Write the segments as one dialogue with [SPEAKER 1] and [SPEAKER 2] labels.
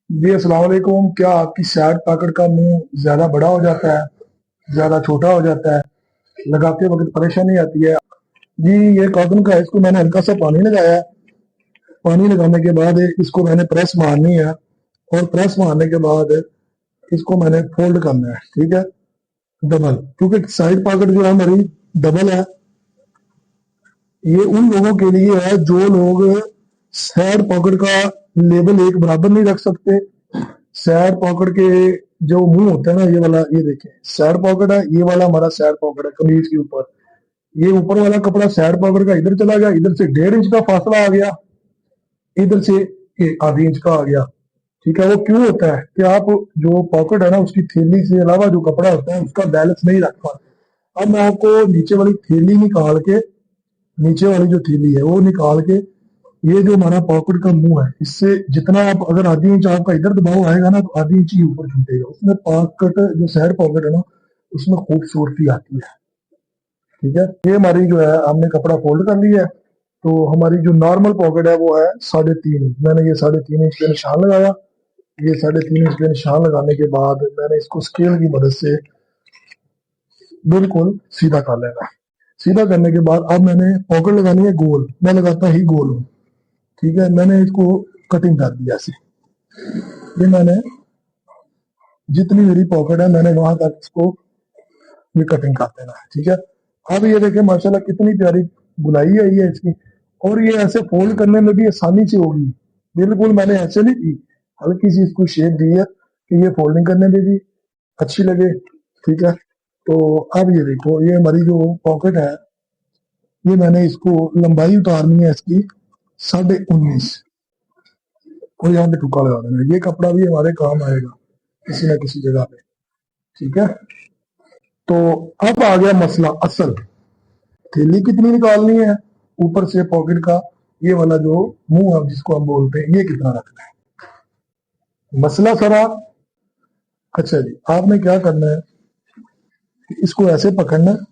[SPEAKER 1] جی السلام علیکم. کیا آپ کی سیڈ پاکٹ کا منہ زیادہ بڑا ہو جاتا ہے، زیادہ چھوٹا ہو جاتا ہے، لگاتے وقت پریشانی آتی ہے؟ جی یہ کاٹن کا ہے، اس کو میں نے ہلکا سا پانی لگایا ہے. پانی لگانے کے بعد اس کو میں نے پریس مارنی ہے، اور پریس مارنے کے بعد اس کو میں نے فولڈ کرنا ہے. ٹھیک ہے، ڈبل، کیونکہ سائڈ پاکٹ جو ہے ہماری ڈبل ہے. یہ ان لوگوں کے لیے ہے جو لوگ سیڈ پاکٹ کا لیبل ایک برابر نہیں رکھ سکتے. سیڈ پاکٹ کے جو منہ ہوتا ہے نا، یہ والا، یہ دیکھیں سیڈ پاکٹ ہے، یہ والا ہمارا سیڈ پاکٹ ہے قمیض کے اوپر. یہ اوپر والا کپڑا سیڈ پاکٹ کا ادھر چلا گیا، ادھر سے 1.5 انچ کا فاصلہ آ گیا، ادھر سے ½ انچ کا آ گیا. ٹھیک ہے، وہ کیوں ہوتا ہے کہ آپ جو پاکٹ ہے نا، اس کی تھیلی سے علاوہ جو کپڑا ہوتا ہے اس کا بیلنس نہیں رکھ پاتے. اب میں آپ کو نیچے والی تھیلی نکال کے، نیچے والی جو تھیلی ہے وہ نکال کے، یہ جو ہمارا پاکٹ کا منہ ہے، اس سے جتنا آپ اگر ½ انچ آپ کا ادھر دباؤ آئے گا نا، تو ½ انچ ہی اوپر چھوٹے گا. اس میں پاکٹ جو سیڈ پاکٹ ہے نا، اس میں خوبصورتی آتی ہے. ٹھیک ہے، یہ ہماری جو ہے ہم نے کپڑا فولڈ کر لیا ہے. تو ہماری جو نارمل پاکٹ ہے وہ ہے 3.5 انچ. میں نے یہ 3.5 انچ پہ نشان لگایا. یہ 3.5 انچ پہ نشان لگانے کے بعد میں نے اس کو اسکیل کی مدد سے بالکل سیدھا کر لینا ہے. سیدھا کرنے کے بعد اب میں نے پاکٹ لگانی ہے گول. میں لگاتا ہی گول ہوں. ٹھیک ہے، میں نے اس کو کٹنگ کر دیا ایسے. یہ میں نے جتنی میری پاکٹ ہے میں نے وہاں تک اس کو یہ کٹنگ کر دینا ہے. ٹھیک ہے، اب یہ دیکھیں ماشاءاللہ کتنی پیاری گلائی ہے یہ اس کی. اور یہ ایسے فولڈ کرنے میں بھی آسانی سے ہوگی. بالکل میں نے ایسے نہیں کی، ہلکی سی اس کو شیپ دی ہے کہ یہ فولڈنگ کرنے میں بھی اچھی لگے. ٹھیک ہے، تو اب یہ دیکھو، یہ ہماری جو پاکٹ ہے، یہ میں نے اس کو لمبائی اتارنی ہے اس کی 19.5، اور یہاں پہ ٹکا لگا دینا ہے. یہ کپڑا بھی ہمارے کام آئے گا کسی نہ کسی جگہ پہ. ٹھیک ہے، تو اب آ گیا مسئلہ اصل. تھیلی کتنی نکالنی ہے، اوپر سے پاکٹ کا یہ والا جو منہ ہے جس کو ہم بولتے ہیں، یہ کتنا رکھنا ہے. مسئلہ سرا. اچھا جی، آپ نے کیا کرنا ہے کہ اس کو ایسے پکڑنا ہے،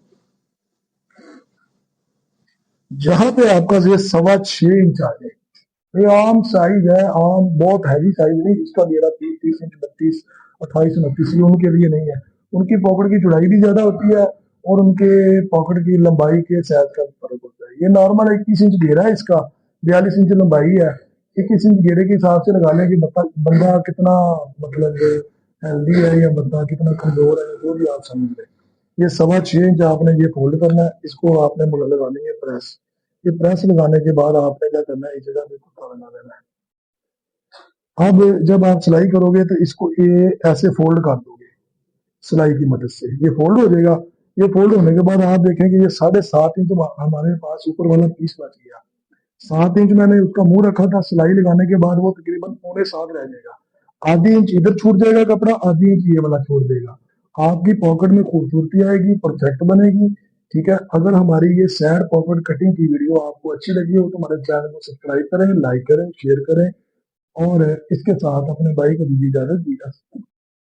[SPEAKER 1] جہاں پہ آپ کا یہ 6.25 انچ آ جائے. یہ عام سائز ہے، عام بہت ہیوی سائز نہیں. اس کا میرا 30 انچ 32 28 29 یہ ان کے لیے نہیں ہے. ان کی پاکٹ کی چوڑائی بھی زیادہ ہوتی ہے، اور ان کے پاکٹ کی لمبائی کے سائز کا فرق ہوتا ہے. یہ نارمل 21 انچ گھیرا ہے، اس کا 42 انچ لمبائی ہے. 21 انچ گھیرے کے حساب سے لگا لیں کہ بندہ کتنا مطلب ہیلدی ہے یا بندہ کتنا کمزور ہے، جو بھی آپ سمجھ لیں. یہ 6.25 انچ آپ نے یہ فولڈ کرنا ہے. اس کو آپ نے لگانی ہے پریس. یہ پریس لگانے کے بعد آپ نے کیا کرنا ہے، اس جگہ پہ کپڑا لگا دینا ہے. اب جب آپ سلائی کرو گے تو اس کو یہ ایسے فولڈ کر دو گے سلائی کی مدد سے. یہ فولڈ ہو جائے گا. یہ فولڈ ہونے کے بعد آپ دیکھیں کہ یہ 7.5 انچ ہمارے پاس اوپر والا پیس بچ گیا. 7 انچ میں نے اس کا منہ رکھا تھا. سلائی لگانے کے بعد وہ تقریباً 6.25 رہ جائے گا. ½ انچ ادھر چھوٹ جائے گا کپڑا، ½ انچ یہ والا چھوڑ دے گا. آپ کی پاکٹ میں خوبصورتی آئے گی، پرفیکٹ بنے گی. ٹھیک ہے، اگر ہماری یہ سیڈ پاکٹ کٹنگ کی ویڈیو آپ کو اچھی لگی ہو تو ہمارے چینل کو سبسکرائب کریں، لائک کریں، شیئر کریں، اور اس کے ساتھ اپنے بھائی کو دیجیے اجازت.